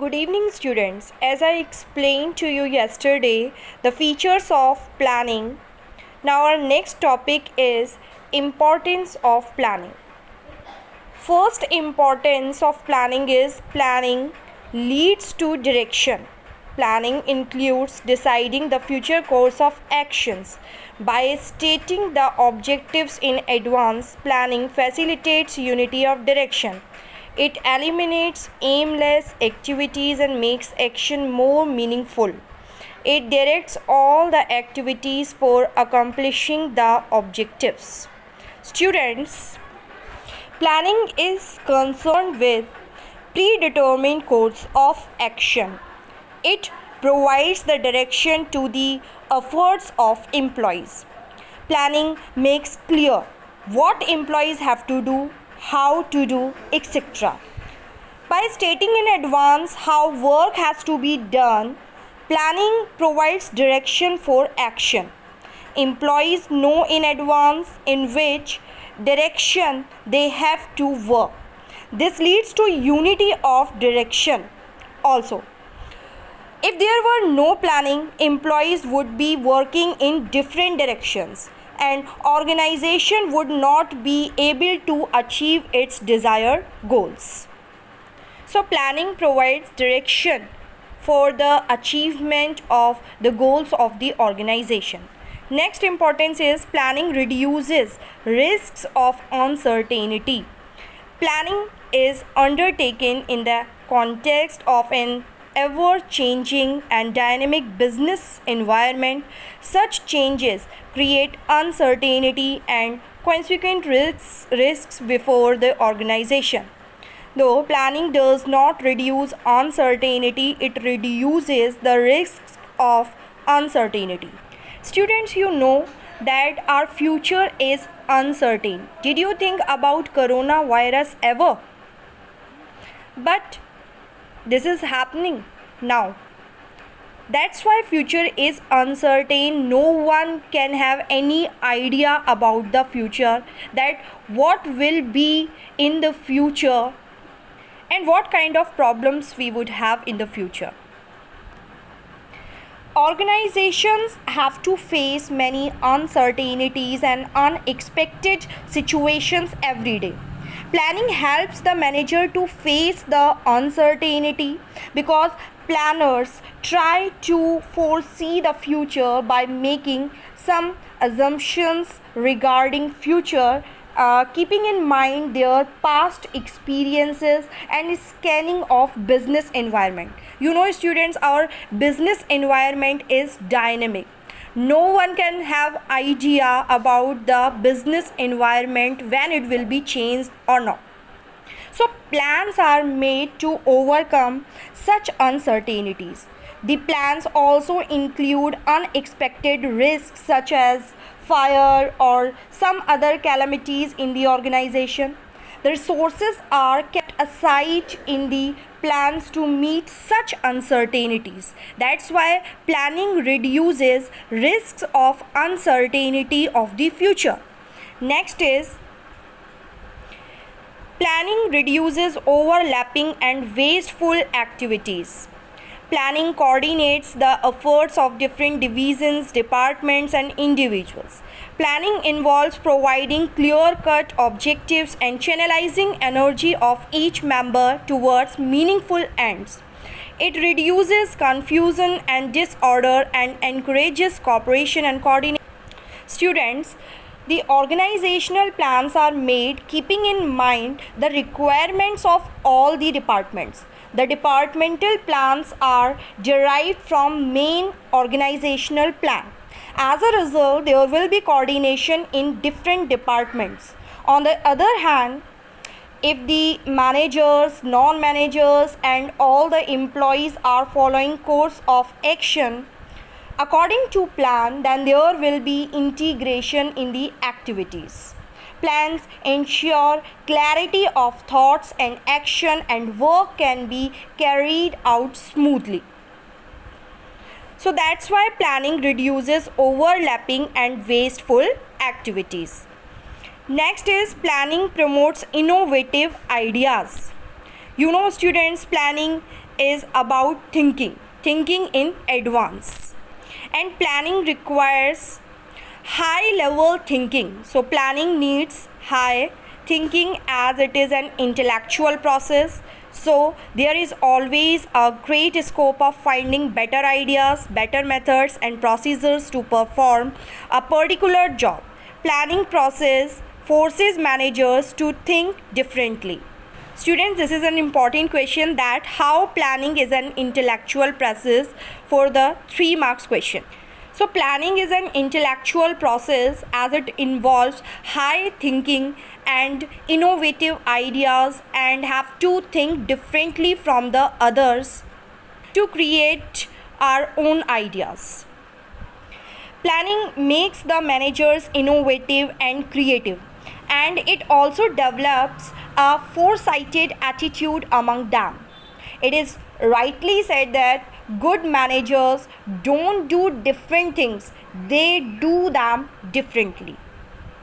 Good evening, students. As I explained to you yesterday, the features of planning. Now our next topic is importance of planning. First importance of planning is planning leads to direction. Planning includes deciding the future course of actions. By stating the objectives in advance, planning facilitates unity of direction. It eliminates aimless activities and makes action more meaningful. It directs all the activities for accomplishing the objectives. Students, planning is concerned with predetermined course of action. It provides the direction to the efforts of employees. Planning makes clear what employees have to do, how to do, etc. By stating in advance how work has to be done, planning provides direction for action. Employees know in advance in which direction they have to work. This leads to unity of direction. Also, if there were no planning, employees would be working in different directions and organization would not be able to achieve its desired goals. So planning provides direction for the achievement of the goals of the organization. Next importance is planning reduces risks of uncertainty. Planning is undertaken in the context of an ever-changing and dynamic business environment. Such changes create uncertainty and consequent risks before the organization. Though planning does not reduce uncertainty, it reduces the risks of uncertainty. Students, you know that our future is uncertain. Did you think about coronavirus ever? But this is happening now. That's why future is uncertain. No one can have any idea about the future, that what will be in the future and what kind of problems we would have in the future. Organizations have to face many uncertainties and unexpected situations every day. Planning helps the manager to face the uncertainty because planners try to foresee the future by making some assumptions regarding future, keeping in mind their past experiences and scanning of business environment. You know, students, our business environment is dynamic. No one can have idea about the business environment when it will be changed or not. So plans are made to overcome such uncertainties. The plans also include unexpected risks such as fire or some other calamities in the organization. The resources are kept aside in the plans to meet such uncertainties. That's why planning reduces risks of uncertainty of the future. Next is planning reduces overlapping and wasteful activities. Planning coordinates the efforts of different divisions, departments, and individuals. Planning involves providing clear-cut objectives and channelizing energy of each member towards meaningful ends. It reduces confusion and disorder and encourages cooperation and coordination. Students, the organizational plans are made keeping in mind the requirements of all the departments. The departmental plans are derived from main organizational plan. As a result, there will be coordination in different departments. On the other hand, if the managers, non-managers, and all the employees are following course of action according to plan, then there will be integration in the activities. Plans ensure clarity of thoughts and action, and work can be carried out smoothly. So that's why planning reduces overlapping and wasteful activities. Next is planning promotes innovative ideas. You know, students, planning is about thinking in advance. And planning requires high level thinking. So, planning needs high thinking as it is an intellectual process. So, there is always a great scope of finding better ideas, better methods, and procedures to perform a particular job. Planning process forces managers to think differently. Students, this is an important question, that how planning is an intellectual process for the 3 marks question. So planning is an intellectual process as it involves high thinking and innovative ideas, and have to think differently from the others to create our own ideas. Planning makes the managers innovative and creative, and it also develops a foresighted attitude among them. It is rightly said that good managers don't do different things, they do them differently.